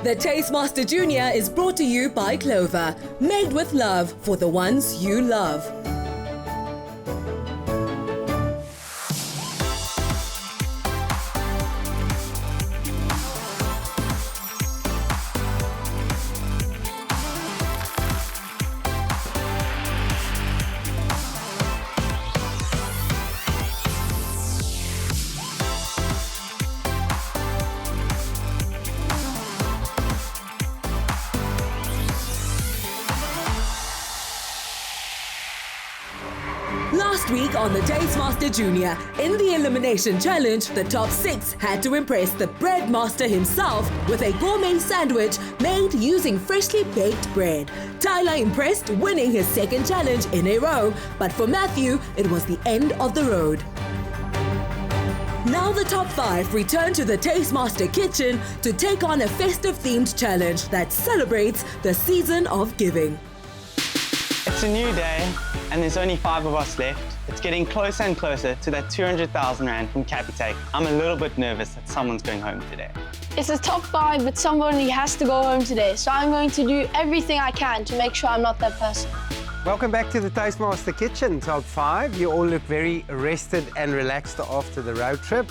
The Taste Master Junior is brought to you by Clover, made with love for the ones you love. Last week on the Taste Master Junior, in the elimination challenge, the top 6 had to impress the bread master himself with a gourmet sandwich made using freshly baked bread. Tyler impressed, winning his second challenge in a row, but for Matthew, it was the end of the road. Now the top 5 return to the Taste Master kitchen to take on a festive-themed challenge that celebrates the season of giving. It's a new day, and there's only 5 of us left. It's getting closer and closer to that 200,000 Rand from Capitec. I'm a little bit nervous that someone's going home today. It's a top 5, but somebody has to go home today, so I'm going to do everything I can to make sure I'm not that person. Welcome back to the Taste Master Kitchen, top 5. You all look very rested and relaxed after the road trip.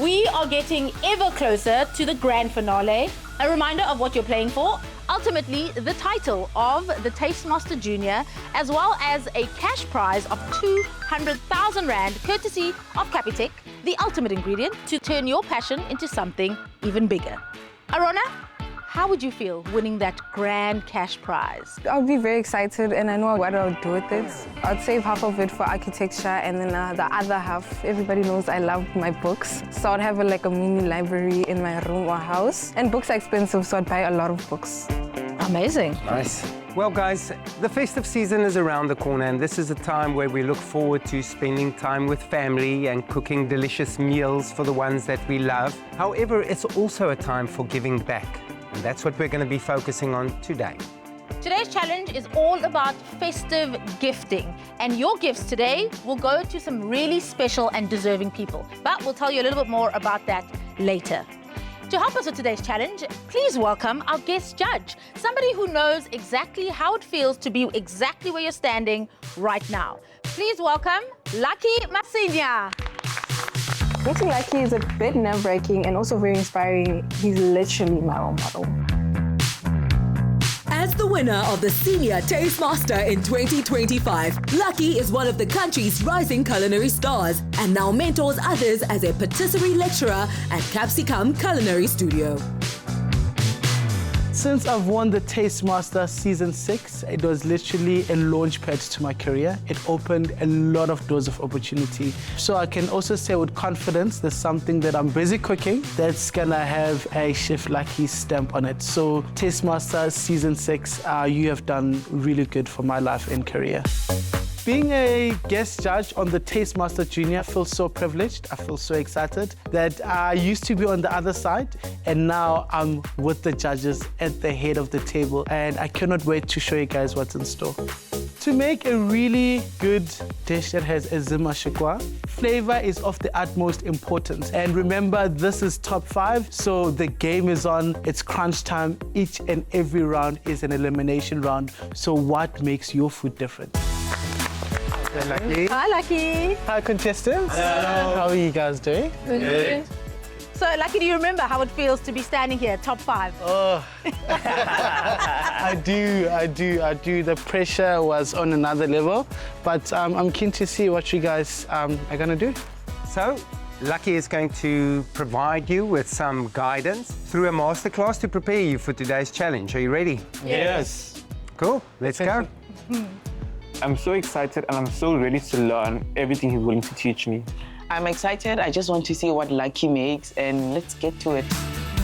We are getting ever closer to the grand finale. A reminder of what you're playing for. Ultimately, the title of the Taste Master Junior, as well as a cash prize of 200,000 Rand, courtesy of Capitec, the ultimate ingredient to turn your passion into something even bigger. Arona, how would you feel winning that grand cash prize? I'll be very excited, and I know what I'll do with it. I'd save half of it for architecture, and then the other half, everybody knows I love my books. So I'd have like a mini library in my room or house. And books are expensive, so I'd buy a lot of books. Amazing. Nice. Well, guys, the festive season is around the corner, and this is a time where we look forward to spending time with family and cooking delicious meals for the ones that we love. However, it's also a time for giving back. And that's what we're going to be focusing on today. Today's challenge is all about festive gifting. And your gifts today will go to some really special and deserving people. But we'll tell you a little bit more about that later. To help us with today's challenge, please welcome our guest judge, somebody who knows exactly how it feels to be exactly where you're standing right now. Please welcome Lucky Masinya. Meeting Lucky is a bit nerve-wracking and also very inspiring. He's literally my role model. As the winner of the Senior Taste Master in 2025, Lucky is one of the country's rising culinary stars and now mentors others as a patisserie lecturer at Capsicum Culinary Studio. Since I've won the Taste Master Season 6, it was literally a launchpad to my career. It opened a lot of doors of opportunity. So I can also say with confidence there's something that I'm busy cooking that's gonna have a Chef Lucky stamp on it. So Taste Master Season 6, you have done really good for my life and career. Being a guest judge on the Taste Master Junior, I feel so privileged. I feel so excited that I used to be on the other side and now I'm with the judges at the head of the table, and I cannot wait to show you guys what's in store. To make a really good dish that has a zima shikwa, flavor is of the utmost importance. And remember, this is top 5, so the game is on. It's crunch time. Each and every round is an elimination round. So what makes your food different? Hey, Lucky. Hi, Lucky. Hi, contestants. Hello. How are you guys doing? Good. So, Lucky, do you remember how it feels to be standing here, top 5? Oh, I do. The pressure was on another level, but I'm keen to see what you guys are gonna do. So, Lucky is going to provide you with some guidance through a masterclass to prepare you for today's challenge. Are you ready? Yes. Cool, let's go. I'm so excited and I'm so ready to learn everything he's willing to teach me. I'm excited. I just want to see what Lucky makes, and let's get to it.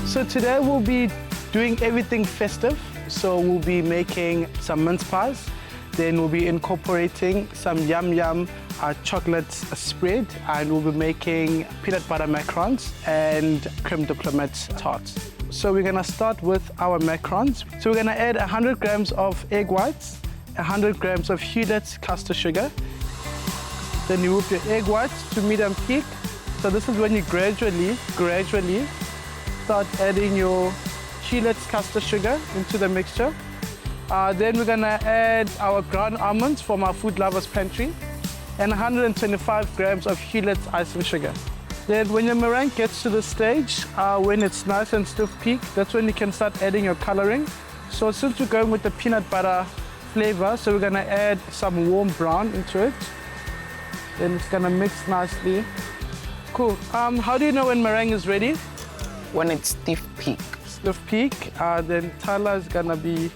So today we'll be doing everything festive. So we'll be making some mince pies. Then we'll be incorporating some yum chocolate spread, and we'll be making peanut butter macarons and creme diplomat tarts. So we're gonna start with our macarons. So we're gonna add 100 grams of egg whites, 100 grams of Hewlett's caster sugar. Then you whip your egg whites to medium peak. So this is when you gradually start adding your Gillette's custard sugar into the mixture. Then we're gonna add our ground almonds from our Food Lovers Pantry and 125 grams of Gillette's icing sugar. Then when your meringue gets to the stage, when it's nice and stiff peak, that's when you can start adding your coloring. So since we're going with the peanut butter flavor, so we're gonna add some warm brown into it. Then it's gonna mix nicely. Cool. How do you know when meringue is ready? When it's stiff peak. Stiff peak, then Tyler is gonna be,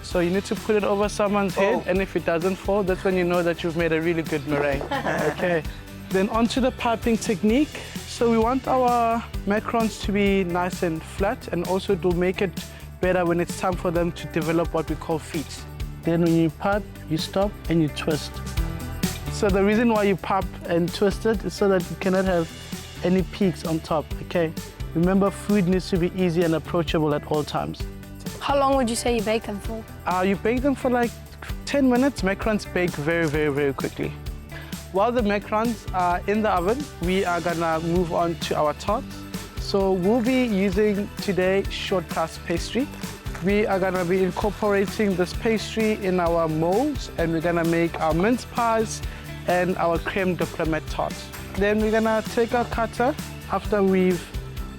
so you need to put it over someone's head, and if it doesn't fall, that's when you know that you've made a really good meringue. Okay. Then onto the piping technique. So we want our macarons to be nice and flat, and also to make it better when it's time for them to develop what we call feet. Then when you pipe, you stop and you twist. So the reason why you pipe and twist it is so that you cannot have any peaks on top, okay? Remember, food needs to be easy and approachable at all times. How long would you say you bake them for? You bake them for like 10 minutes. Macarons bake very, very, very quickly. While the macarons are in the oven, we are gonna move on to our tarts. So we'll be using today short crust pastry. We are gonna be incorporating this pastry in our molds, and we're gonna make our mince pies and our creme diplomat tarts. Then we're gonna take our cutter after we've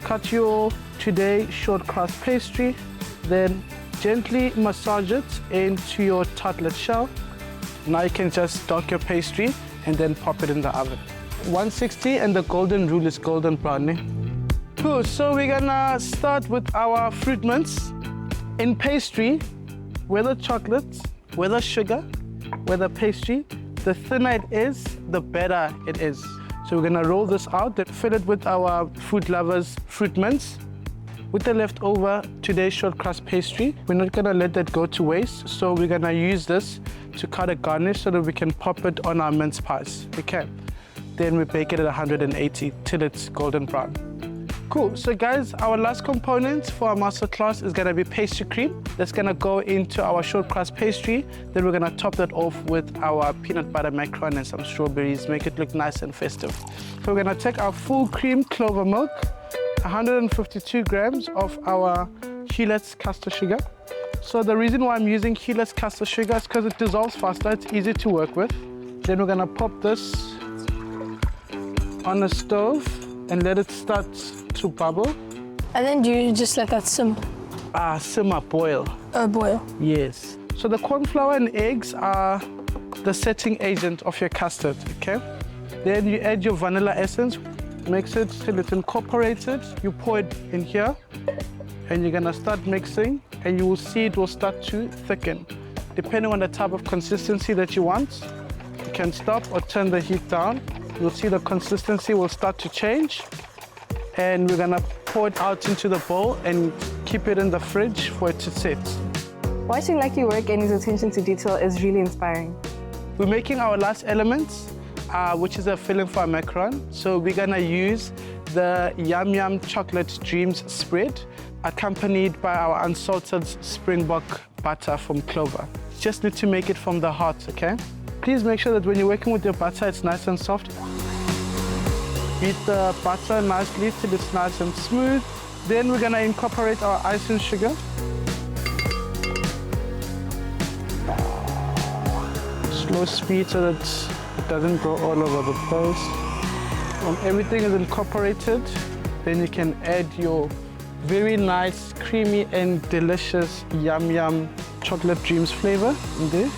cut your today short crust pastry, then gently massage it into your tartlet shell. Now you can just dock your pastry and then pop it in the oven. 160, and the golden rule is golden browning. Cool, so we're gonna start with our fruit mince. In pastry, whether chocolate, whether sugar, whether pastry, the thinner it is, the better it is. So we're gonna roll this out, then fill it with our Food Lovers fruit mince. With the leftover today's short crust pastry, we're not gonna let that go to waste, so we're gonna use this to cut a garnish so that we can pop it on our mince pies. Okay. Then we bake it at 180 till it's golden brown. Cool, so guys, our last component for our masterclass is gonna be pastry cream. That's gonna go into our short crust pastry. Then we're gonna top that off with our peanut butter macaron and some strawberries, make it look nice and festive. So we're gonna take our full cream Clover milk, 152 grams of our Gillette's custard sugar. So the reason why I'm using Gillette's custard sugar is because it dissolves faster, it's easy to work with. Then we're gonna pop this on the stove and let it start to bubble. And then do you just let that simmer? Simmer, boil. Boil. Yes. So the corn flour and eggs are the setting agent of your custard, okay? Then you add your vanilla essence, mix it till it's incorporated. You pour it in here, and you're gonna start mixing, and you will see it will start to thicken. Depending on the type of consistency that you want, you can stop or turn the heat down. You'll see the consistency will start to change, and we're gonna pour it out into the bowl and keep it in the fridge for it to sit. Watching Lucky work and his attention to detail is really inspiring. We're making our last element, which is a filling for our macaron. So we're gonna use the Yum Yum Chocolate Dreams spread, accompanied by our unsalted springbok butter from Clover. Just need to make it from the heart, okay? Please make sure that when you're working with your butter, it's nice and soft. Beat the butter nicely till it's nice and smooth. Then we're gonna incorporate our icing sugar. Slow speed so that it doesn't go all over the place. When everything is incorporated, then you can add your very nice, creamy and delicious Yum Yum Chocolate Dreams flavor in there.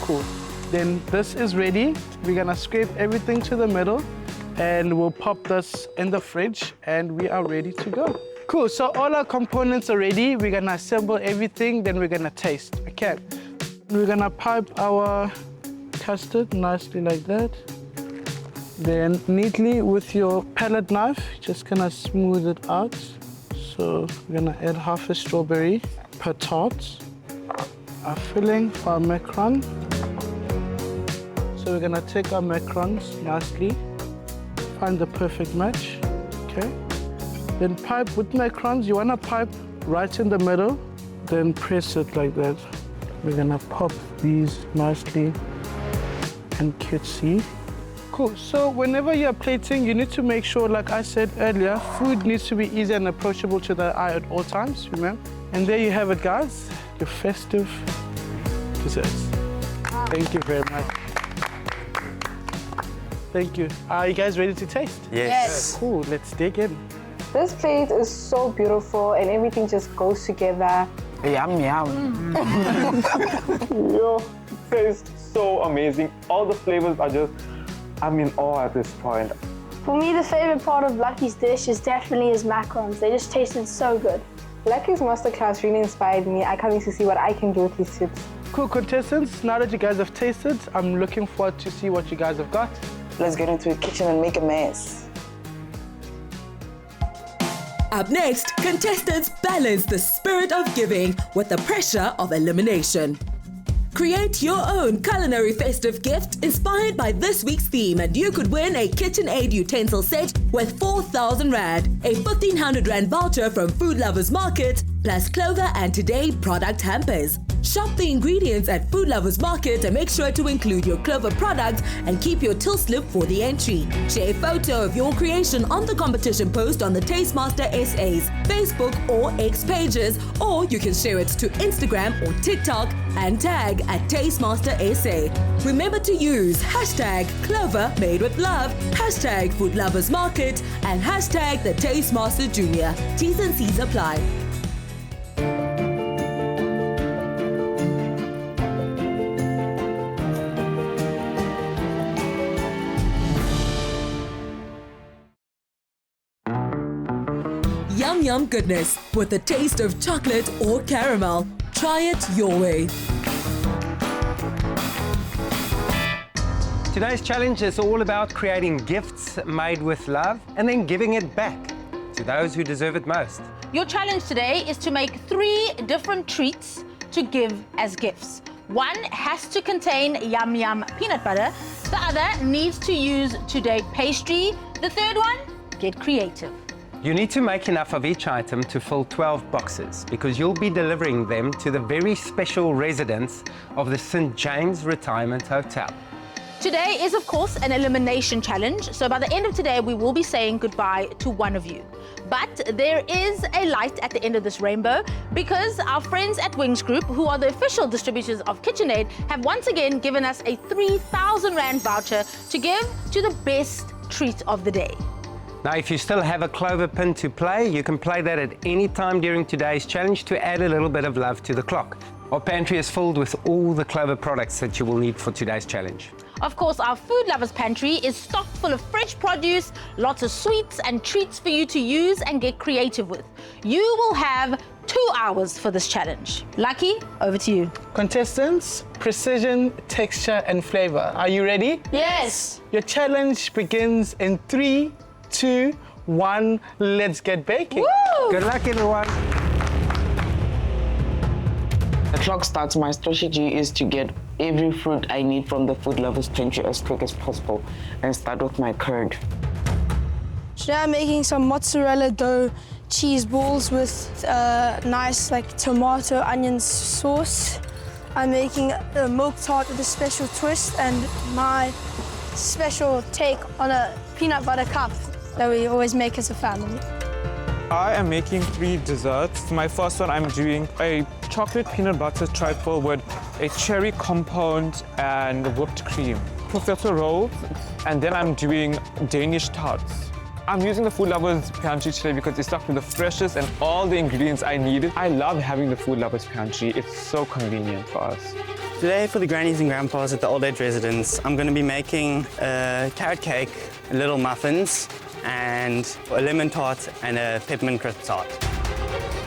Cool. Then this is ready. We're gonna scrape everything to the middle, and we'll pop this in the fridge, and we are ready to go. Cool, so all our components are ready. We're gonna assemble everything, then we're gonna taste, okay? We're gonna pipe our custard nicely like that. Then neatly with your palette knife, just gonna smooth it out. So we're gonna add half a strawberry per tart. Our filling for our macaron. So we're gonna take our macarons nicely, find the perfect match, okay? Then pipe with macarons. You wanna pipe right in the middle, then press it like that. We're gonna pop these nicely and cutesy. Cool. So whenever you're plating, you need to make sure, like I said earlier, food needs to be easy and approachable to the eye at all times, remember? And there you have it, guys, your festive desserts. Thank you very much. Thank you. Are you guys ready to taste? Yes. Cool, let's dig in. This plate is so beautiful and everything just goes together. Yum, yum. Yo, tastes so amazing. All the flavors are just, I'm in awe at this point. For me, the favorite part of Lucky's dish is definitely his macarons. They just tasted so good. Lucky's masterclass really inspired me. I can't wait to see what I can do with these tips. Cool, contestants, now that you guys have tasted, I'm looking forward to see what you guys have got. Let's get into the kitchen and make a mess. Up next, contestants balance the spirit of giving with the pressure of elimination. Create your own culinary festive gift inspired by this week's theme, and you could win a KitchenAid utensil set worth 4,000 Rand, a 1,500 Rand voucher from Food Lovers Market, plus Clover and Today product hampers. Shop the ingredients at Food Lovers Market and make sure to include your Clover products and keep your till slip for the entry. Share a photo of your creation on the competition post on the Tastemaster SA's Facebook or X pages, or you can share it to Instagram or TikTok and tag at Tastemaster SA. Remember to use hashtag Clover Made with Love, hashtag Food Lovers Market, and hashtag the Tastemaster Junior. T's and C's apply. Yum yum goodness with a taste of chocolate or caramel. Try it your way. Today's challenge is all about creating gifts made with love and then giving it back to those who deserve it most. Your challenge today is to make 3 different treats to give as gifts. One has to contain yum yum peanut butter. The other needs to use Today pastry. The third one, get creative. You need to make enough of each item to fill 12 boxes because you'll be delivering them to the very special residents of the St. James Retirement Hotel. Today is, of course, an elimination challenge. So by the end of today, we will be saying goodbye to one of you. But there is a light at the end of this rainbow because our friends at Wings Group, who are the official distributors of KitchenAid, have once again given us a 3,000 Rand voucher to give to the best treat of the day. Now, if you still have a Clover pin to play, you can play that at any time during today's challenge to add a little bit of love to the clock. Our pantry is filled with all the Clover products that you will need for today's challenge. Of course, our Food Lovers Pantry is stocked full of fresh produce, lots of sweets and treats for you to use and get creative with. You will have 2 hours for this challenge. Lucky, over to you. Contestants, precision, texture, and flavor. Are you ready? Yes. Your challenge begins in 3, 2, 1. Let's get baking. Woo! Good luck, everyone. The clock starts. My strategy is to get every fruit I need from the Food Lovers Pantry as quick as possible and start with my curd. Today I'm making some mozzarella dough cheese balls with nice tomato onion sauce. I'm making a milk tart with a special twist and my special take on a peanut butter cup that we always make as a family. I am making 3 desserts. For my first one, I'm doing a chocolate peanut butter trifle with a cherry compound and whipped cream. Potato rolls, and then I'm doing Danish tarts. I'm using the Food Lovers Pantry today because it's stocked with the freshest and all the ingredients I needed. I love having the Food Lovers Pantry. It's so convenient for us. Today for the grannies and grandpas at the old age residence, I'm going to be making a carrot cake, little muffins, and a lemon tart and a peppermint crisp tart.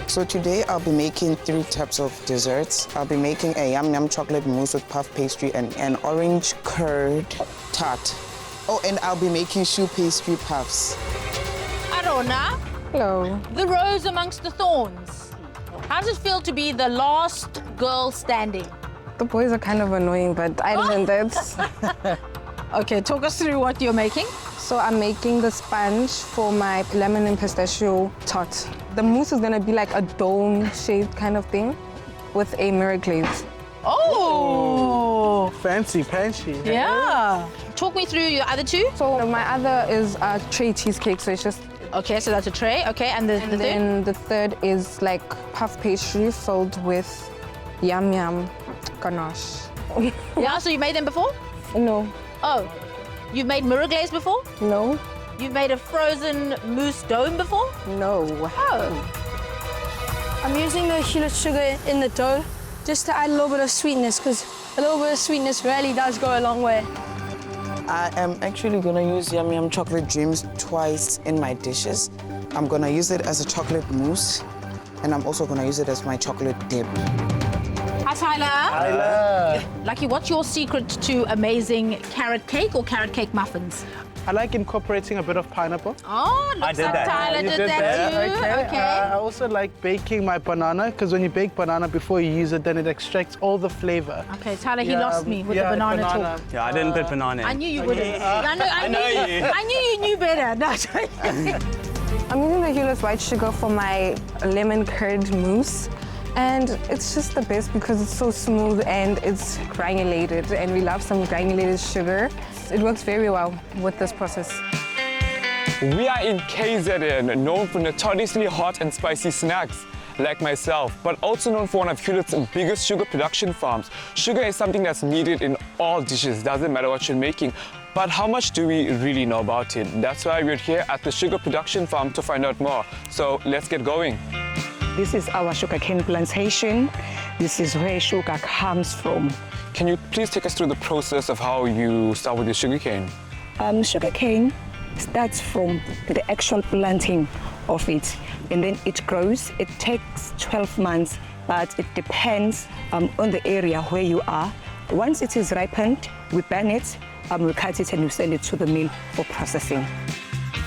So today I'll be making 3 types of desserts. I'll be making a yum yum chocolate mousse with puff pastry and an orange curd tart. Oh, and I'll be making choux pastry puffs. Arona, Hello. the rose amongst the thorns. How does it feel to be the last girl standing? The boys are kind of annoying, but I learned that. Okay, talk us through what you're making. So I'm making the sponge for my lemon and pistachio tart. The mousse is gonna be like a dome-shaped kind of thing with a mirror glaze. Oh! Fancy, fancy. Yeah. Talk me through your other two. So my other is a tray cheesecake, so it's just... Okay, so that's a tray. Okay, and the third? Then the third is like puff pastry filled with yum yum ganache. Yeah, so you made them before? No, Oh, you've made mirror glaze before? no, You've made a frozen mousse dome before? no. Oh. I'm using the Hewlett sugar in the dough just to add a little bit of sweetness, because a little bit of sweetness really does go a long way. I am actually gonna use Yum Yum chocolate dreams twice in my dishes. I'm gonna use it as a chocolate mousse, and I'm also gonna use it as my chocolate dip. Hi, Tyler. Lucky, what's your secret to amazing carrot cake or carrot cake muffins? I like incorporating a bit of pineapple. Oh, looks did like that. Tyler You did that too. Okay. I also like baking my banana, because when you bake banana before you use it, then it extracts all the flavor. Okay, Tyler, he lost me with the banana talk. Yeah, I didn't put banana in. I knew you wouldn't. I knew you knew better. No, I'm using the Hewlett's white sugar for my lemon curd mousse. And it's just the best because it's so smooth and it's granulated, and we love some granulated sugar. It works very well with this process. We are in KZN, known for notoriously hot and spicy snacks, like myself, but also known for one of Hewlett's biggest sugar production farms. Sugar is something that's needed in all dishes, doesn't matter what you're making. But how much do we really know about it? That's why we're here at the sugar production farm to find out more. So let's get going. This is our sugarcane plantation. This is where sugar comes from. Can you please take us through the process of how you start with the sugarcane? Sugarcane starts from the actual planting of it, and then it grows. It takes 12 months, but it depends on the area where you are. Once it is ripened, we burn it, we cut it, and we send it to the mill for processing.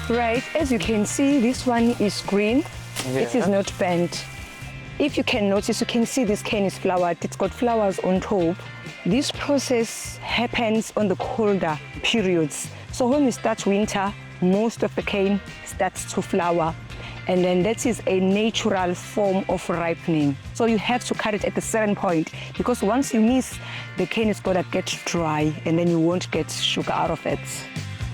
Right, as you can see, this one is green. It is not burnt. If you can notice, you can see this cane is flowered. It's got flowers on top. This process happens on the colder periods. So when we start winter, most of the cane starts to flower. And then that is a natural form of ripening. So you have to cut it at a certain point, because once you miss, the cane is gonna get dry and then you won't get sugar out of it.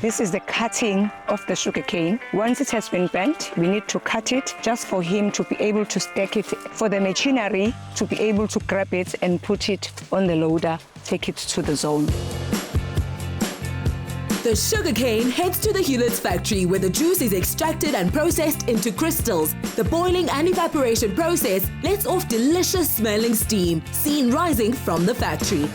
This is the cutting of the sugar cane. Once it has been burnt, we need to cut it just for him to be able to stack it, for the machinery to be able to grab it and put it on the loader, take it to the zone. The sugarcane heads to the Hewlett's factory, where the juice is extracted and processed into crystals. The boiling and evaporation process lets off delicious smelling steam, seen rising from the factory.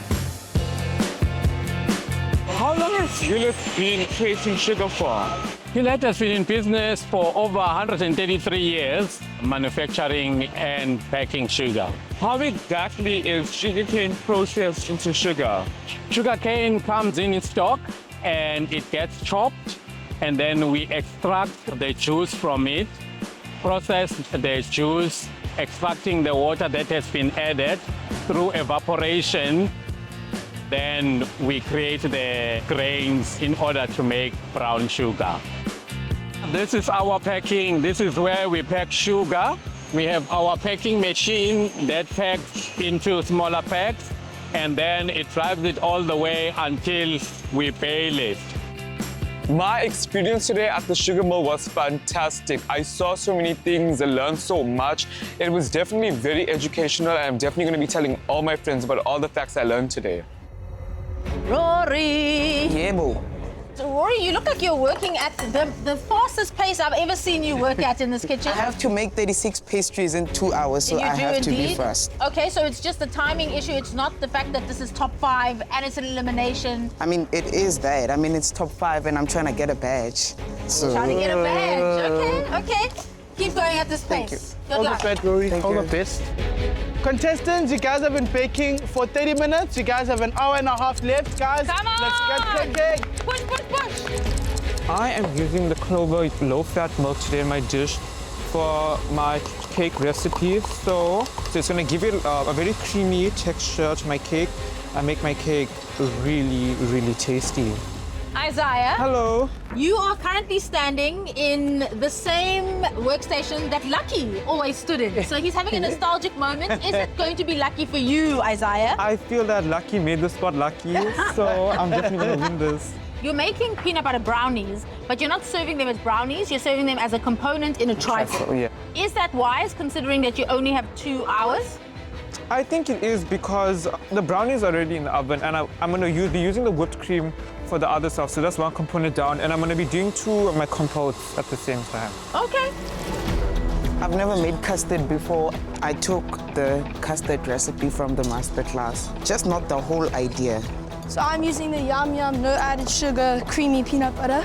How long has Hewlett been creating sugar for? Hewlett has been in business for over 133 years, manufacturing and packing sugar. How exactly is sugarcane processed into sugar? Sugarcane comes in stock and it gets chopped, and then we extract the juice from it, process the juice, extracting the water that has been added through evaporation. Then we create the grains in order to make brown sugar. This is our packing. This is where we pack sugar. We have our packing machine that packs into smaller packs, and then it drives it all the way until we bale it. My experience today at the sugar mill was fantastic. I saw so many things, I learned so much. It was definitely very educational, and I'm definitely going to be telling all my friends about all the facts I learned today. Rory. Yeah, boo. So, Rory, you look like you're working at the fastest pace I've ever seen you work at in this kitchen. I have to make 36 pastries in 2 hours, so You I do have to be indeed. fast. Okay, so it's just the timing issue. It's not the fact that this is top 5 and it's an elimination. I mean, it is that. I mean, it's top 5 and I'm trying to get a badge. So. Trying to get a badge. Okay. Keep going at this Thank pace. you. Good All the luck. best, Rory. Thank All you. the best. Contestants, you guys have been baking for 30 minutes. You guys have an hour and a half left, guys. Come on! Let's get cooking. Push. I am using the Clover low-fat milk today in my dish for my cake recipe. So it's going to give it a very creamy texture to my cake and make my cake really, really tasty. Isaiah. Hello. You are currently standing in the same workstation that Lucky always stood in. So he's having a nostalgic moment. Is it going to be lucky for you, Isaiah? I feel that Lucky made the spot lucky, so I'm definitely going to win this. You're making peanut butter brownies, but you're not serving them as brownies, you're serving them as a component in a trifle. Yeah. Is that wise, considering that you only have 2 hours? I think it is because the brownies are already in the oven, and I'm going to be using the whipped cream for the other stuff. So that's one component down, and I'm going to be doing 2 of my compotes at the same time. Okay. I've never made custard before. I took the custard recipe from the master class, just not the whole idea. So I'm using the Yum Yum, no added sugar, creamy peanut butter,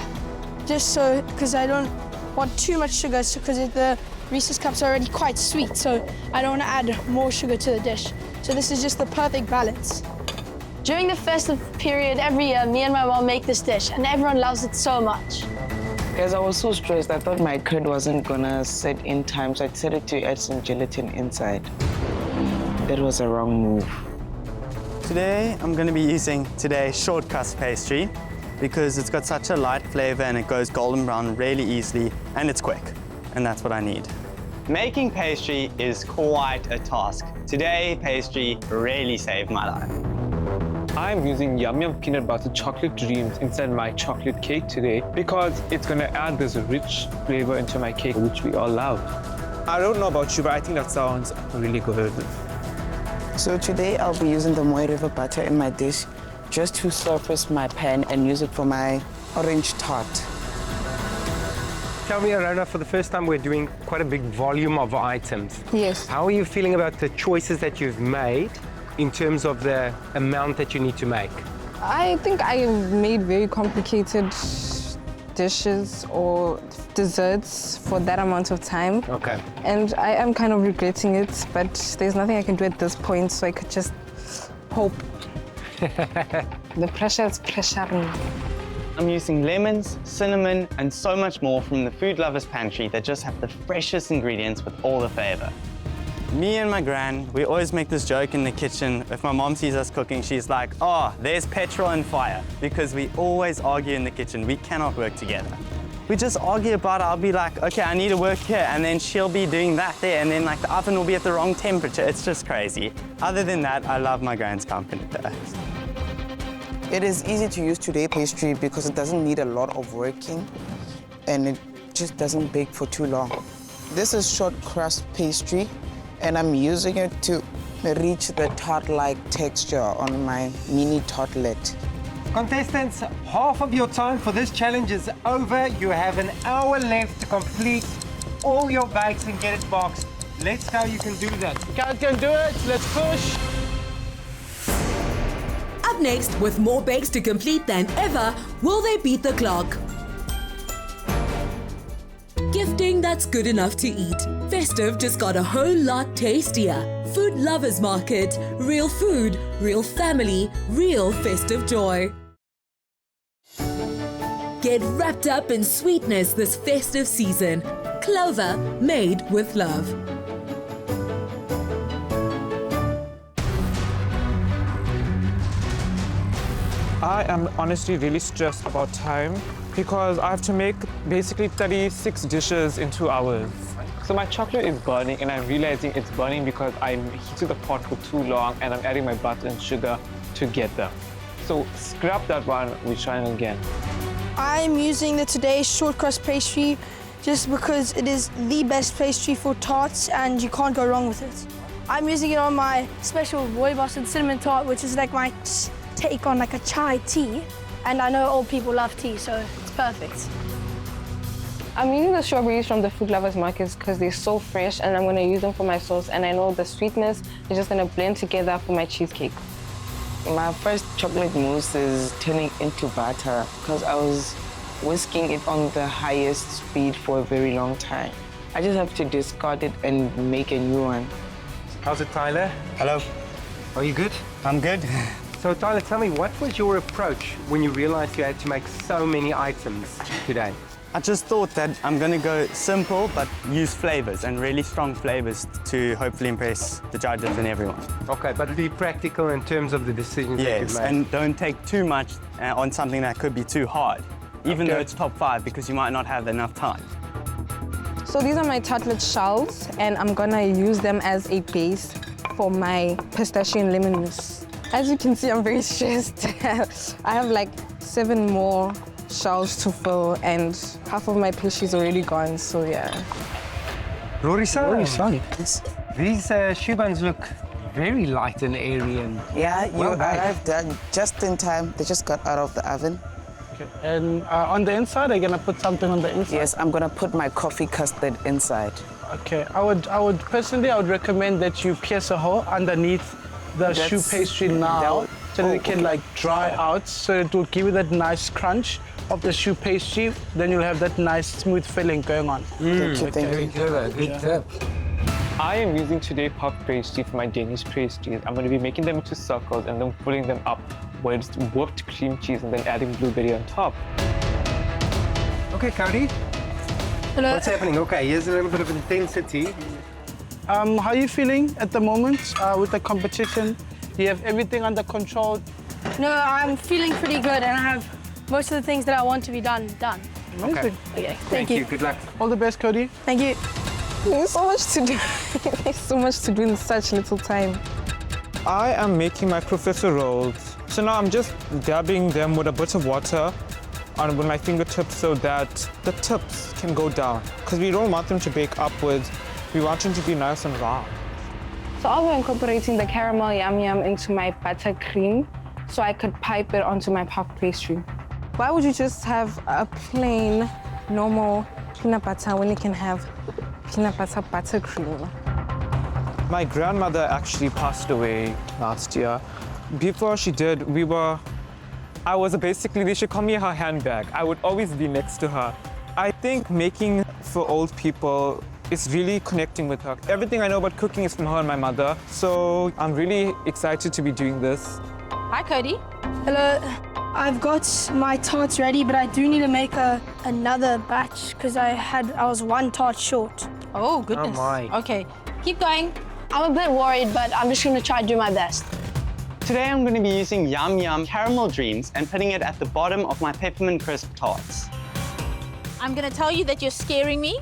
just so, because I don't want too much sugar, because the Reese's cups are already quite sweet, so I don't want to add more sugar to the dish. So this is just the perfect balance. During the festive period every year, me and my mom make this dish, and everyone loves it so much. Because I was so stressed, I thought my curd wasn't gonna set in time, so I decided to add some gelatin inside. That was a wrong move. Today, I'm going to be using today's short crust pastry because it's got such a light flavor and it goes golden brown really easily and it's quick. And that's what I need. Making pastry is quite a task. Today, pastry really saved my life. I'm using Yum Yum peanut butter chocolate dreams inside my chocolate cake today because it's going to add this rich flavor into my cake, which we all love. I don't know about you, but I think that sounds really good. So today I'll be using the Moy River butter in my dish just to surface my pan and use it for my orange tart. Tell me, Arona, for the first time we're doing quite a big volume of items. Yes. How are you feeling about the choices that you've made in terms of the amount that you need to make? I think I made very complicated dishes or desserts for that amount of time. Okay. And I am kind of regretting it, but there's nothing I can do at this point, so I could just hope. The pressure is pressuring. I'm using lemons, cinnamon, and so much more from the Food Lovers Pantry that just have the freshest ingredients with all the flavor. Me and my gran, we always make this joke in the kitchen. If my mom sees us cooking, she's like, oh, there's petrol and fire, because we always argue in the kitchen. We cannot work together. We just argue about it. I'll be like, okay, I need to work here, and then she'll be doing that there, and then like the oven will be at the wrong temperature. It's just crazy. Other than that, I love my gran's company though. It is easy to use today pastry because it doesn't need a lot of working and it just doesn't bake for too long. This is short crust pastry and I'm using it to reach the tart-like texture on my mini tartlet. Contestants, half of your time for this challenge is over. You have an hour left to complete all your bakes and get it boxed. Let's see how you can do that. Guys can do it. Let's push. Up next, with more bakes to complete than ever, will they beat the clock? Gifting that's good enough to eat. Festive just got a whole lot tastier. Food Lovers Market. Real food, real family, real festive joy. Get wrapped up in sweetness this festive season. Clover, made with love. I am honestly really stressed about time because I have to make basically 36 dishes in 2 hours. So my chocolate is burning and I'm realizing it's burning because I'm heating the pot for too long and I'm adding my butter and sugar together. So scrap that one, we're trying again. I'm using the Today short crust pastry just because it is the best pastry for tarts and you can't go wrong with it. I'm using it on my special rooibos and cinnamon tart, which is like my take on like a chai tea. And I know old people love tea, so it's perfect. I'm using the strawberries from the Food Lovers Markets because they're so fresh and I'm going to use them for my sauce and I know the sweetness is just going to blend together for my cheesecake. My first chocolate mousse is turning into batter because I was whisking it on the highest speed for a very long time. I just have to discard it and make a new one. How's it, Tyler? Hello. Are you good? I'm good. So, Tyler, tell me, what was your approach when you realized you had to make so many items today? I just thought that I'm going to go simple, but use flavours and really strong flavours to hopefully impress the judges and everyone. Okay, but be practical in terms of the decisions that Yes, you make. and don't take too much on something that could be too hard, even though it's top 5, because you might not have enough time. So these are my tartlet shells, and I'm gonna use them as a base for my pistachio and lemon mousse. As you can see, I'm very stressed. I have like 7 more shells to fill, and half of my pastry is already gone, so yeah. Rory-san, Yes. these shoe buns look very light and airy. And Yeah, you well done. arrived just in time. They just got out of the oven. Okay. And on the inside, I'm gonna put something on the inside. Yes, I'm gonna put my coffee custard inside. Okay. I would personally, I would recommend that you pierce a hole underneath the shoe pastry now, so that it can like dry out, so it will give you that nice crunch of the shoe pastry. Then you'll have that nice smooth filling going on. Thank you, thank you. good tip. I am using today puff pastry for my Danish pastries. I'm going to be making them into circles and then filling them up with whipped cream cheese and then adding blueberry on top. Okay, Cody, Hello. what's happening? Okay, here's a little bit of intensity. How are you feeling at the moment with the competition? Do you have everything under control? No, I'm feeling pretty good, and I have most of the things that I want to be done. Amazing. Okay, Thank you. Good luck. All the best, Cody. Thank you. There's so much to do. There's so much to do in such little time. I am making my professor rolls. So now I'm just dabbing them with a bit of water with my fingertips so that the tips can go down. Because we don't want them to bake upwards. We want them to be nice and round. So I'll be incorporating the caramel yum yum into my buttercream so I could pipe it onto my puff pastry. Why would you just have a plain, normal peanut butter when you can have peanut butter buttercream? My grandmother actually passed away last year. Before she did, I was basically, they should call me her handbag. I would always be next to her. I think making for old people is really connecting with her. Everything I know about cooking is from her and my mother, so I'm really excited to be doing this. Hi, Cody. Hello. I've got my tarts ready, but I do need to make another batch because I was 1 tart short. Oh, goodness. Oh, my. Okay, keep going. I'm a bit worried, but I'm just gonna try to do my best. Today I'm going to be using Yum Yum Caramel Dreams and putting it at the bottom of my peppermint crisp tarts. I'm going to tell you that you're scaring me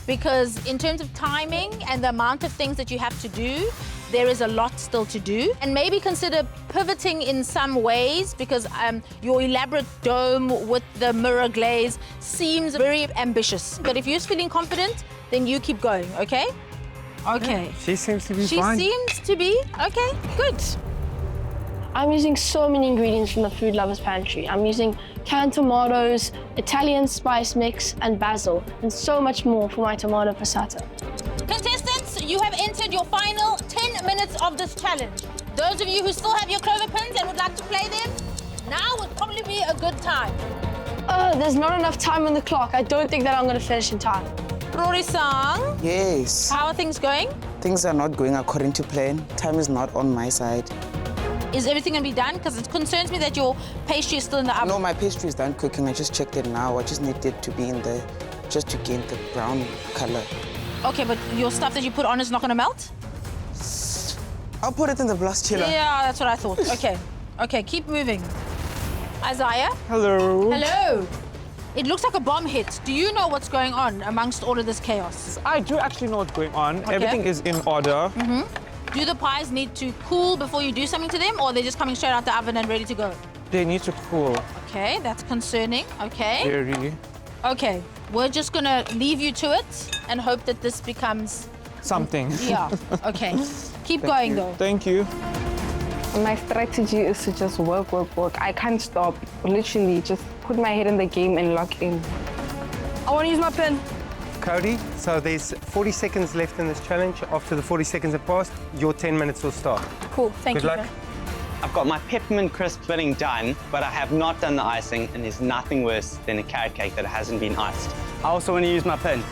because in terms of timing and the amount of things that you have to do, there is a lot still to do. And maybe consider pivoting in some ways because your elaborate dome with the mirror glaze seems very ambitious. But if you're feeling confident, then you keep going, okay? Okay. She seems to be She fine. seems to be, okay, good. I'm using so many ingredients from the Food Lovers Pantry. I'm using canned tomatoes, Italian spice mix, and basil, and so much more for my tomato passata. Contestants, you have entered your final 10 minutes of this challenge. Those of you who still have your Clover pins and would like to play them, now would probably be a good time. Oh, there's not enough time on the clock. I don't think that I'm gonna finish in time. Rory-san, Yes. how are things going? Things are not going according to plan. Time is not on my side. Is everything going to be done? Because it concerns me that your pastry is still in the oven. No, my pastry is done cooking. I just checked it now. I just need it to be in the, just to gain the brown color. Okay, but your stuff that you put on is not going to melt? I'll put it in the blast chiller. Yeah, that's what I thought. Okay, okay, keep moving. Isaiah? Hello. Hello. It looks like a bomb hit. Do you know what's going on amongst all of this chaos? I do actually know what's going on. Okay. Everything is in order. Do the pies need to cool before you do something to them, or are they just coming straight out the oven and ready to go? They need to cool. Okay, that's concerning. Okay. Very. Okay, we're just gonna leave you to it and hope that this becomes... Something. Yeah, okay. Keep going, though. Thank you. My strategy is to just work. I can't stop. Literally, just put my head in the game and lock in. I want to use my pen. Cody, so there's 40 seconds left in this challenge. After the 40 seconds have passed, your 10 minutes will start. Cool, thank Good you. luck. I've got my peppermint crisp filling done, but I have not done the icing, and there's nothing worse than a carrot cake that hasn't been iced. I also want to use my pin.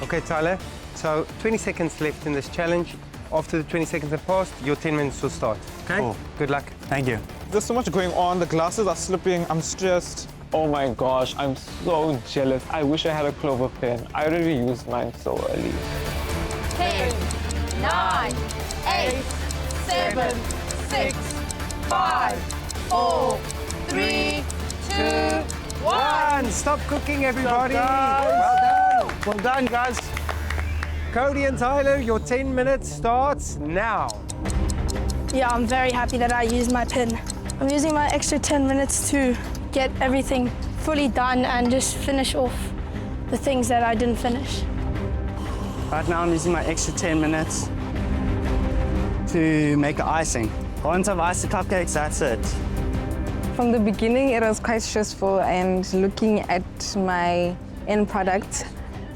Okay, Tyler, so 20 seconds left in this challenge. After the 20 seconds have passed, your 10 minutes will start. Okay? Cool. Good luck. Thank you. There's so much going on. The glasses are slipping. I'm stressed. Oh my gosh, I'm so jealous. I wish I had a Clover pen. I already used mine so early. 10, 9, 8, 7, 6, 5, 4, 3, 2, 1. Stop cooking, everybody. Well done, guys. Cody and Tyler, your 10 minutes starts now. Yeah, I'm very happy that I used my pen. I'm using my extra 10 minutes to get everything fully done and just finish off the things that I didn't finish. Right now I'm using my extra 10 minutes to make an icing. Once I've iced the cupcakes, that's it. From the beginning, it was quite stressful, and looking at my end product,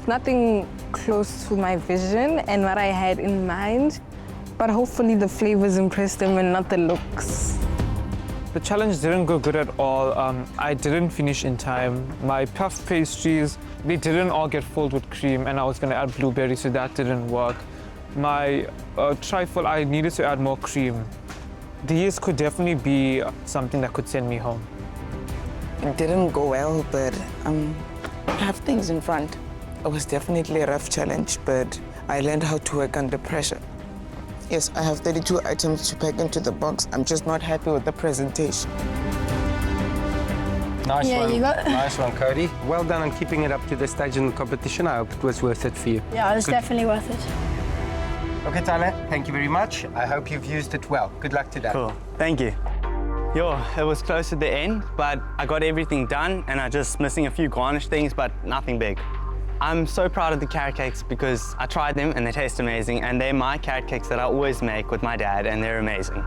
nothing close to my vision and what I had in mind, but hopefully the flavors impressed them and not the looks. The challenge didn't go good at all. I didn't finish in time. My puff pastries, they didn't all get filled with cream, and I was gonna add blueberries, so that didn't work. My trifle, I needed to add more cream. These could definitely be something that could send me home. It didn't go well, but I have things in front. It was definitely a rough challenge, but I learned how to work under pressure. Yes, I have 32 items to pack into the box. I'm just not happy with the presentation. Nice Yeah, one. you got- Nice one, Cody. Well done on keeping it up to the stage in the competition. I hope it was worth it for you. Yeah, it was definitely worth it. Okay, Tyler, thank you very much. I hope you've used it well. Good luck today. Cool, thank you. Yo, it was close to the end, but I got everything done and I'm just missing a few garnish things, but nothing big. I'm so proud of the carrot cakes because I tried them and they taste amazing, and they're my carrot cakes that I always make with my dad, and they're amazing.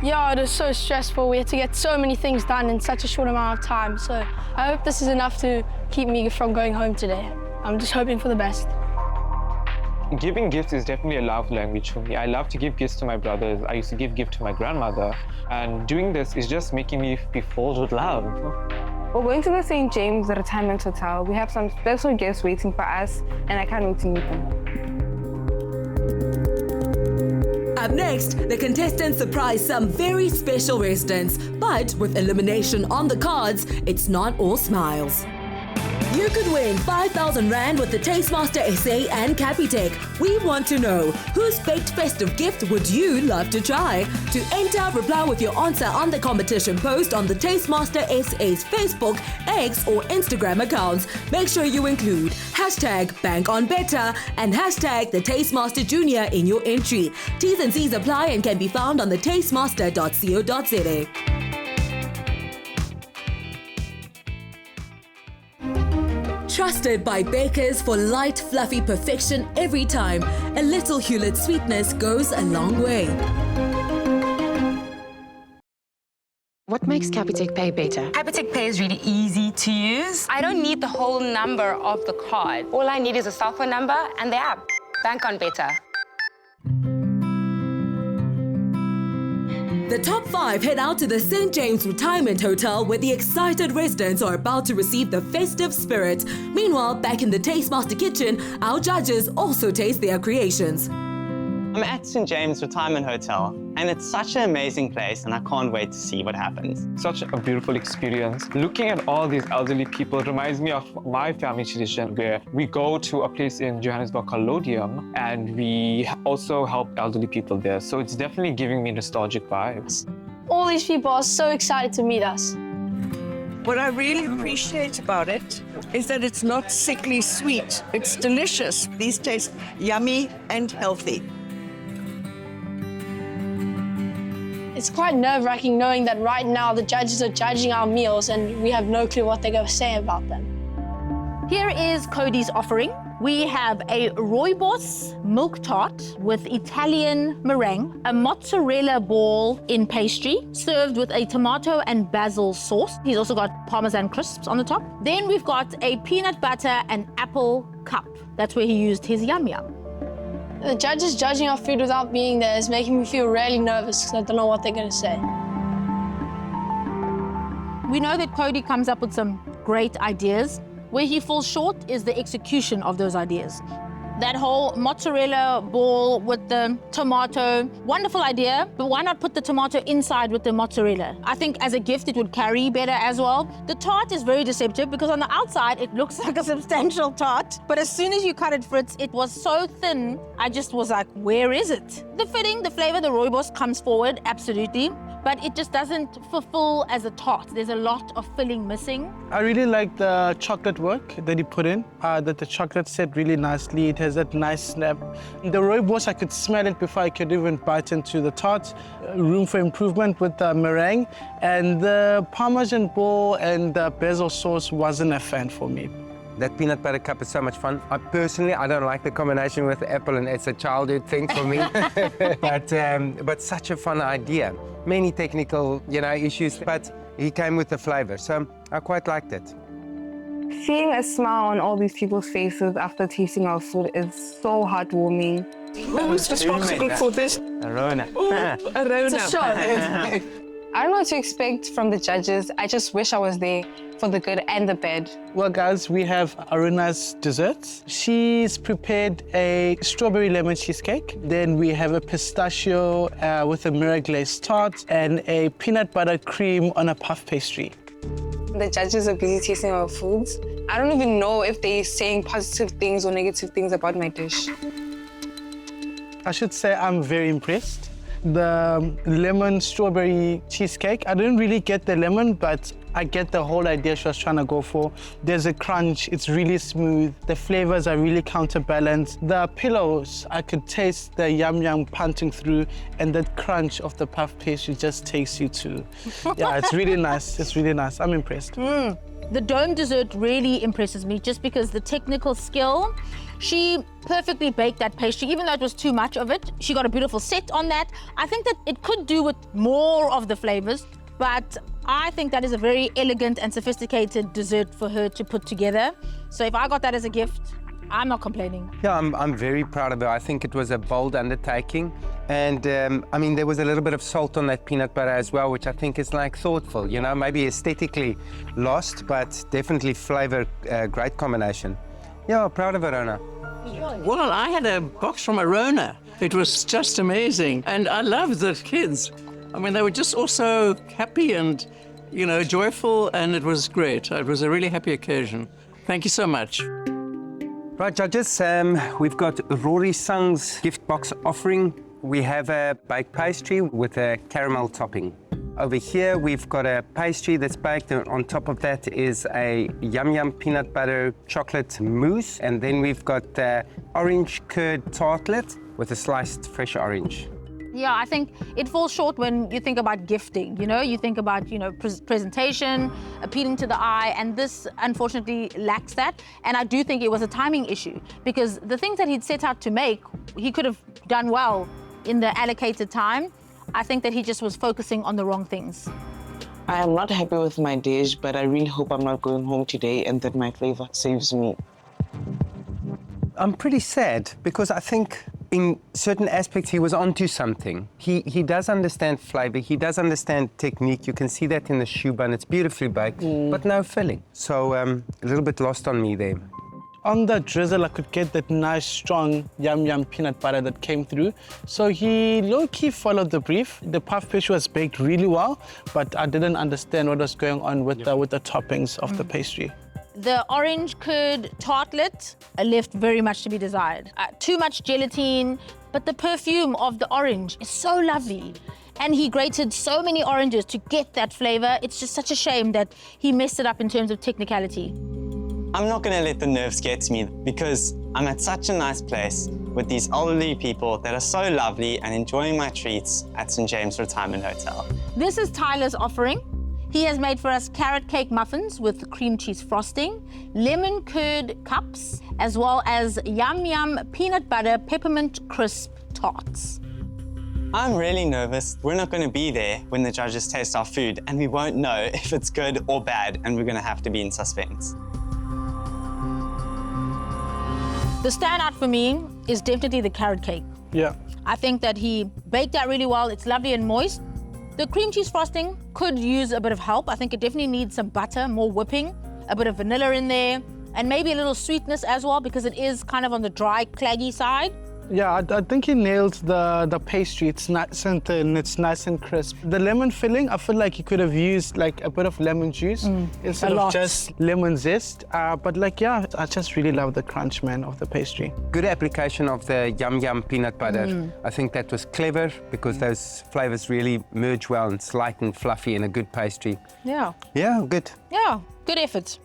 Yeah, it was so stressful. We had to get so many things done in such a short amount of time. So I hope this is enough to keep me from going home today. I'm just hoping for the best. Giving gifts is definitely a love language for me. I love to give gifts to my brothers. I used to give gifts to my grandmother. And doing this is just making me be filled with love. We're going to the St. James Retirement Hotel. We have some special guests waiting for us, and I can't wait to meet them. Up next, the contestants surprise some very special residents. But with elimination on the cards, it's not all smiles. You could win 5,000 Rand with the Tastemaster SA and Capitec. We want to know, whose baked festive gift would you love to try? To enter, reply with your answer on the competition post on the Tastemaster SA's Facebook, X or Instagram accounts. Make sure you include #BankOnBetter and #the Tastemaster Junior in your entry. T's and C's apply and can be found on the tastemaster.co.za. Trusted by bakers for light, fluffy perfection every time, a little Hewlett sweetness goes a long way. What makes Capitec Pay better? Capitec Pay is really easy to use. I don't need the whole number of the card. All I need is a cell phone number and the app. Bank on better. The top 5 head out to the St. James Retirement Hotel, where the excited residents are about to receive the festive spirit. Meanwhile, back in the Tastemaster kitchen, our judges also taste their creations. I'm at St. James Retirement Hotel, and it's such an amazing place, and I can't wait to see what happens. Such a beautiful experience. Looking at all these elderly people reminds me of my family tradition, where we go to a place in Johannesburg called Lodium, and we also help elderly people there. So it's definitely giving me nostalgic vibes. All these people are so excited to meet us. What I really appreciate about it is that it's not sickly sweet. It's delicious. These taste yummy and healthy. It's quite nerve-wracking knowing that right now the judges are judging our meals and we have no clue what they're going to say about them. Here is Cody's offering. We have a rooibos milk tart with Italian meringue, a mozzarella ball in pastry, served with a tomato and basil sauce. He's also got Parmesan crisps on the top. Then we've got a peanut butter and apple cup. That's where he used his yum yum. The judges judging our food without being there is making me feel really nervous because I don't know what they're going to say. We know that Cody comes up with some great ideas. Where he falls short is the execution of those ideas. That whole mozzarella ball with the tomato, wonderful idea, but why not put the tomato inside with the mozzarella? I think as a gift it would carry better as well. The tart is very deceptive because on the outside it looks like a substantial tart, but as soon as you cut it, Fritz, it was so thin, I just was like, where is it? The filling, the flavor, the rooibos comes forward, absolutely, but it just doesn't fulfill as a tart. There's a lot of filling missing. I really like the chocolate work that he put in, that the chocolate set really nicely. It has that nice snap. The rooibos, I could smell it before I could even bite into the tart. Room for improvement with the meringue. And the Parmesan ball and the basil sauce wasn't a fan for me. That peanut butter cup is so much fun. I don't like the combination with apple, and it's a childhood thing for me. but such a fun idea. Many technical, issues, but he came with the flavor, so I quite liked it. Seeing a smile on all these people's faces after tasting our food is so heartwarming. Who's responsible for this? Arona. Arona. It's a show. I don't know what to expect from the judges. I just wish I was there for the good and the bad. Well, guys, we have Aruna's desserts. She's prepared a strawberry lemon cheesecake. Then we have a pistachio with a mirror glazed tart and a peanut butter cream on a puff pastry. The judges are busy tasting our foods. I don't even know if they're saying positive things or negative things about my dish. I should say I'm very impressed. The lemon strawberry cheesecake, I didn't really get the lemon, but I get the whole idea she was trying to go for. There's a crunch, it's really smooth. The flavors are really counterbalanced. The pillows, I could taste the yum punching through, and that crunch of the puff pastry just takes you to. Yeah, it's really nice. It's really nice. I'm impressed. The dome dessert really impresses me just because the technical skill. She perfectly baked that pastry, even though it was too much of it. She got a beautiful set on that. I think that it could do with more of the flavors, but I think that is a very elegant and sophisticated dessert for her to put together. So if I got that as a gift, I'm not complaining. Yeah, I'm very proud of her. I think it was a bold undertaking. And I mean, there was a little bit of salt on that peanut butter as well, which I think is like thoughtful, maybe aesthetically lost, but definitely flavor, great combination. Yeah, proud of Arona. Well, I had a box from Arona. It was just amazing. And I loved the kids. I mean, they were just all so happy and, joyful, and it was great. It was a really happy occasion. Thank you so much. Right, judges, we've got Rory Sang's gift box offering. We have a baked pastry with a caramel topping. Over here, we've got a pastry that's baked, and on top of that is a yum peanut butter chocolate mousse. And then we've got the orange curd tartlet with a sliced fresh orange. Yeah, I think it falls short when you think about gifting, you think about, presentation, appealing to the eye, and this unfortunately lacks that. And I do think it was a timing issue because the things that he'd set out to make, he could have done well in the allocated time. I think that he just was focusing on the wrong things. I am not happy with my dish, but I really hope I'm not going home today and that my flavor saves me. I'm pretty sad because I think in certain aspects he was onto something. He does understand flavor, he does understand technique. You can see that in the choux bun. It's beautifully baked, but no filling. So a little bit lost on me there. On the drizzle, I could get that nice, strong yum peanut butter that came through. So he low-key followed the brief. The puff pastry was baked really well, but I didn't understand what was going on with the toppings of the pastry. The orange curd tartlet left very much to be desired. Too much gelatine, but the perfume of the orange is so lovely. And he grated so many oranges to get that flavor. It's just such a shame that he messed it up in terms of technicality. I'm not going to let the nerves get to me because I'm at such a nice place with these elderly people that are so lovely and enjoying my treats at St. James Retirement Hotel. This is Tyler's offering. He has made for us carrot cake muffins with cream cheese frosting, lemon curd cups, as well as yum peanut butter peppermint crisp tarts. I'm really nervous. We're not going to be there when the judges taste our food and we won't know if it's good or bad, and we're going to have to be in suspense. The standout for me is definitely the carrot cake. Yeah. I think that he baked that really well. It's lovely and moist. The cream cheese frosting could use a bit of help. I think it definitely needs some butter, more whipping, a bit of vanilla in there. And maybe a little sweetness as well, because it is kind of on the dry, claggy side. Yeah, I think he nailed the pastry. It's nice and thin, it's nice and crisp. The lemon filling, I feel like you could have used like a bit of lemon juice instead of just lemon zest. But like, yeah, I just really love the crunch, man, of the pastry. Good application of the yum peanut butter. I think that was clever because those flavors really merge well and it's light and fluffy in a good pastry. Yeah. Yeah, good. Yeah, good effort.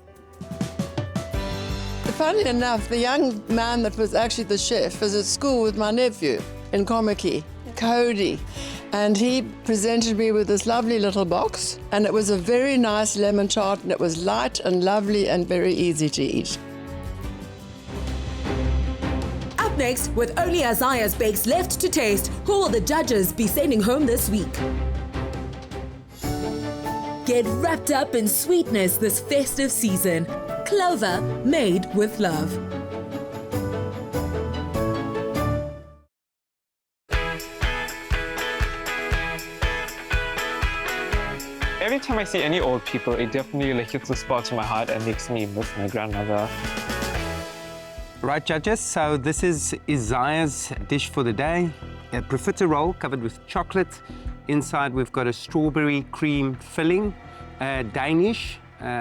Funny enough, the young man that was actually the chef was at school with my nephew in Komaki, Cody, and he presented me with this lovely little box, and it was a very nice lemon tart, and it was light and lovely and very easy to eat. Up next, with only Isaiah's bakes left to taste, who will the judges be sending home this week? Get wrapped up in sweetness this festive season. Clover, made with love. Every time I see any old people, it definitely hits the spot in my heart and makes me miss my grandmother. Right, judges, so this is Isaiah's dish for the day. A profiterole covered with chocolate. Inside we've got a strawberry cream filling, Danish,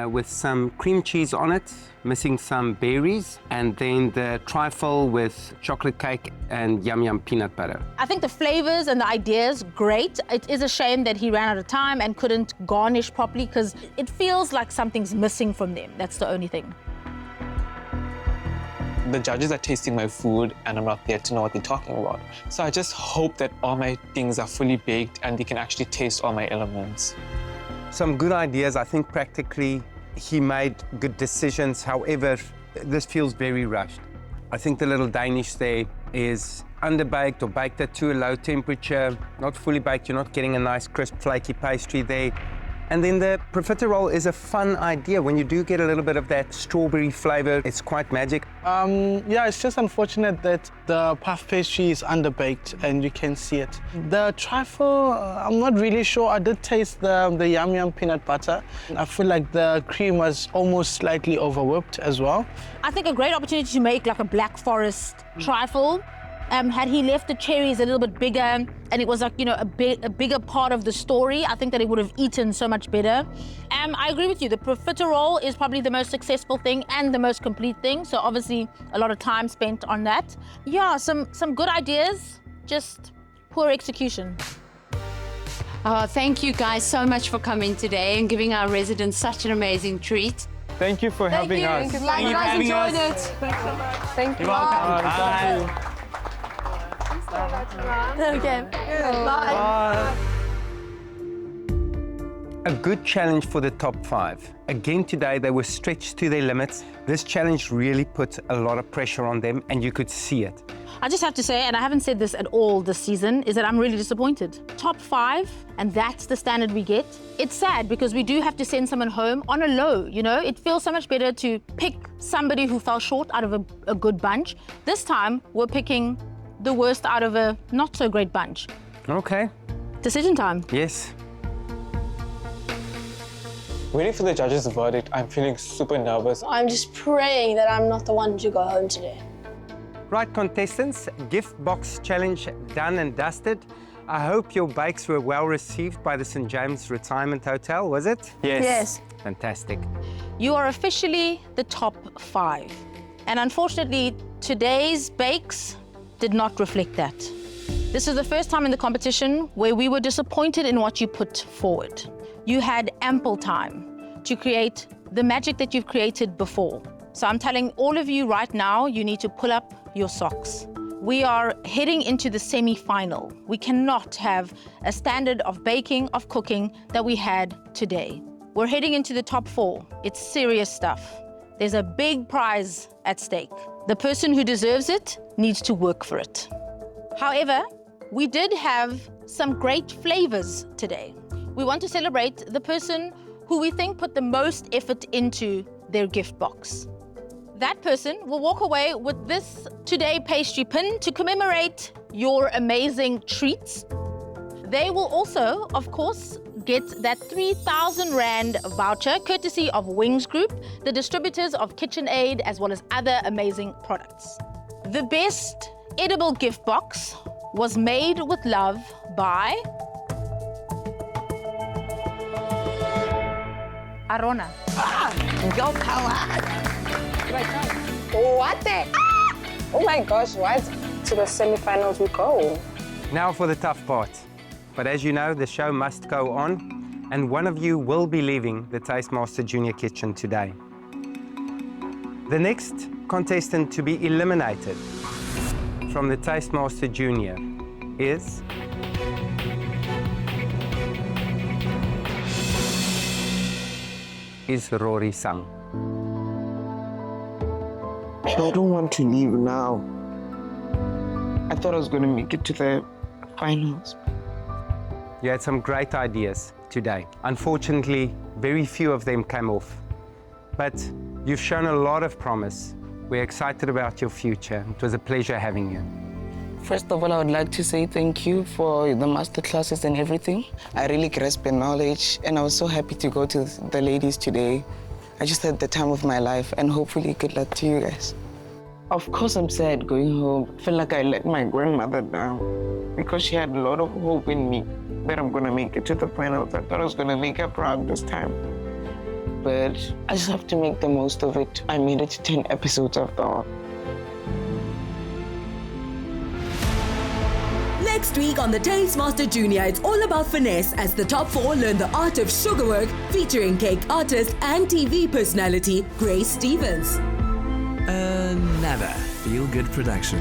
with some cream cheese on it, missing some berries, and then the trifle with chocolate cake and yum peanut butter. I think the flavors and the ideas, great. It is a shame that he ran out of time and couldn't garnish properly because it feels like something's missing from them. That's the only thing. The judges are tasting my food and I'm not there to know what they're talking about. So I just hope that all my things are fully baked and they can actually taste all my elements. Some good ideas. I think practically he made good decisions. However, this feels very rushed. I think the little Danish there is underbaked or baked at too low temperature, not fully baked. You're not getting a nice crisp flaky pastry there. And then the profiterole is a fun idea. When you do get a little bit of that strawberry flavor, it's quite magic. Yeah, it's just unfortunate that the puff pastry is underbaked and you can see it. The trifle, I'm not really sure. I did taste the yum peanut butter. I feel like the cream was almost slightly overwhipped as well. I think a great opportunity to make like a Black Forest trifle. Had he left the cherries a little bit bigger and it was like, you know, a bigger part of the story, I think that it would have eaten so much better. I agree with you. The profiterole is probably the most successful thing and the most complete thing. So obviously a lot of time spent on that. Yeah, some good ideas, just poor execution. Oh, thank you guys so much for coming today and giving our residents such an amazing treat. Thank you for having us. Thank you guys enjoyed it. Thanks so much. Thank you. You're welcome. Bye. Okay. Bye. A good challenge for the top 5. Again today, they were stretched to their limits. This challenge really put a lot of pressure on them and you could see it. I just have to say, and I haven't said this at all this season, is that I'm really disappointed. Top 5, and that's the standard we get. It's sad because we do have to send someone home on a low, you know? It feels so much better to pick somebody who fell short out of a good bunch. This time, we're picking the worst out of a not so great bunch. Okay. Decision time. Yes. Waiting for the judges' verdict, I'm feeling super nervous. I'm just praying that I'm not the one to go home today. Right, contestants, gift box challenge done and dusted. I hope your bakes were well received by the St. James Retirement Hotel, was it? Yes. Yes. Fantastic. You are officially the top 5. And unfortunately, today's bakes did not reflect that. This is the first time in the competition where we were disappointed in what you put forward. You had ample time to create the magic that you've created before. So I'm telling all of you right now, you need to pull up your socks. We are heading into the semi-final. We cannot have a standard of baking, of cooking that we had today. We're heading into the top 4. It's serious stuff. There's a big prize at stake. The person who deserves it needs to work for it. However, we did have some great flavors today. We want to celebrate the person who we think put the most effort into their gift box. That person will walk away with this Today pastry pin to commemorate your amazing treats. They will also, of course, get that 3,000 Rand voucher courtesy of Wings Group, the distributors of KitchenAid, as well as other amazing products. The best edible gift box was made with love by Arona. Girl power. What the? Oh my gosh, what? To the semi-finals we go. Now for the tough part. But as you know, the show must go on, and one of you will be leaving the Tastemaster Junior Kitchen today. The next contestant to be eliminated from the Tastemaster Junior is Rory Sang. I don't want to leave now. I thought I was going to make it to the finals. You had some great ideas today. Unfortunately, very few of them came off. But you've shown a lot of promise. We're excited about your future. It was a pleasure having you. First of all, I would like to say thank you for the master classes and everything. I really grasped the knowledge, and I was so happy to go to the ladies today. I just had the time of my life, and hopefully good luck to you guys. Of course, I'm sad going home. I feel like I let my grandmother down because she had a lot of hope in me that I'm gonna make it to the finals. I thought I was gonna make her proud this time. But I just have to make the most of it. I made it to 10 episodes after all. Next week on the Tastemaster Junior, it's all about finesse as the top 4 learn the art of sugarwork, featuring cake artist and TV personality Grace Stevens. Another feel-good production.